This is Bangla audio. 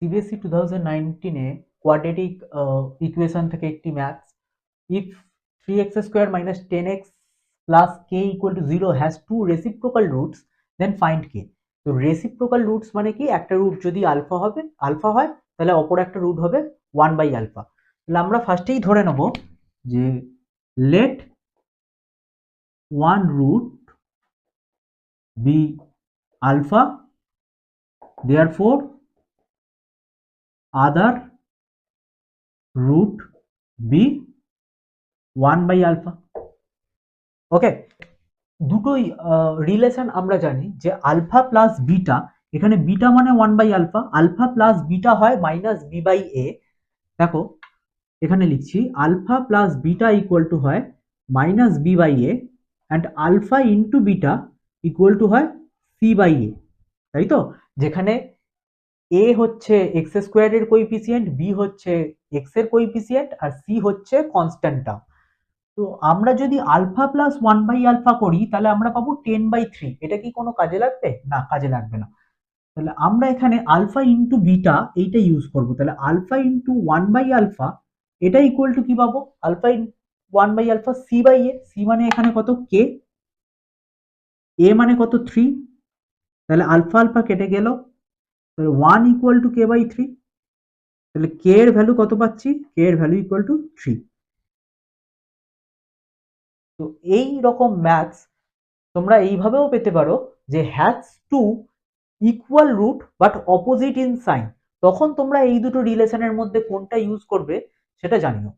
সিবিএসই 2019 এ কোয়াড্রেটিক ইকুয়েশন থেকে একটি maths, if 3x² minus 10x plus k equal to 0 has two reciprocal roots then find k। তো রেসিপ্রোকাল রুটস মানে কি, একটা রুট যদি আলফা হয় তাহলে অপর একটা রুট হবে 1/আলফা। তাহলে আমরা ফার্স্টেই ধরে নেব যে let one root be alpha, therefore other root be 1/আলফা। ওকে, দুটোই রিলেশন আমরা জানি যে আলফা প্লাস বিটা, এখানে বিটা মানে 1/আলফা, আলফা প্লাস বিটা হয় -b/a। দেখো এখানে লিখছি alpha plus beta equal to হয় -b/a and alpha into beta equal to হয় c/a, তাই তো? যেখানে a হচ্ছে x² এর কোইফিসিয়েন্ট, b হচ্ছে x এর কোইফিসিয়েন্ট আর c হচ্ছে কনস্ট্যান্ট টার্ম। তো আমরা যদি আলফা প্লাস 1/আলফা করি তাহলে আমরা পাবো 10/3। এটা কি কোনো কাজে লাগবে? না, কাজে লাগবে না। তাহলে আমরা এখানে আলফা ইন্টু বিটা এইটা ইউজ করবো। তাহলে আলফা ইন্টু 1/আলফা এটা ইকুয়াল টু কি পাবো? Alpha 1/আলফা c/a। c মানে এখানে কত? কে। a মানে কত? 3। তাহলে আলফা আলফা কেটে গেল, তাহলে 1 ইকুয়াল টু k/3। তাহলে কে এর ভ্যালু কত পাচ্ছি? কে এর ভ্যালু ইকুয়াল টু 3। তো এই রকম ম্যাথস তোমরা এইভাবেও পেতে পারো যে has two equal root but opposite in sign. তখন তোমরা এই দুটো রিলেশনের মধ্যে কোনটা ইউজ করবে সেটা জানিও।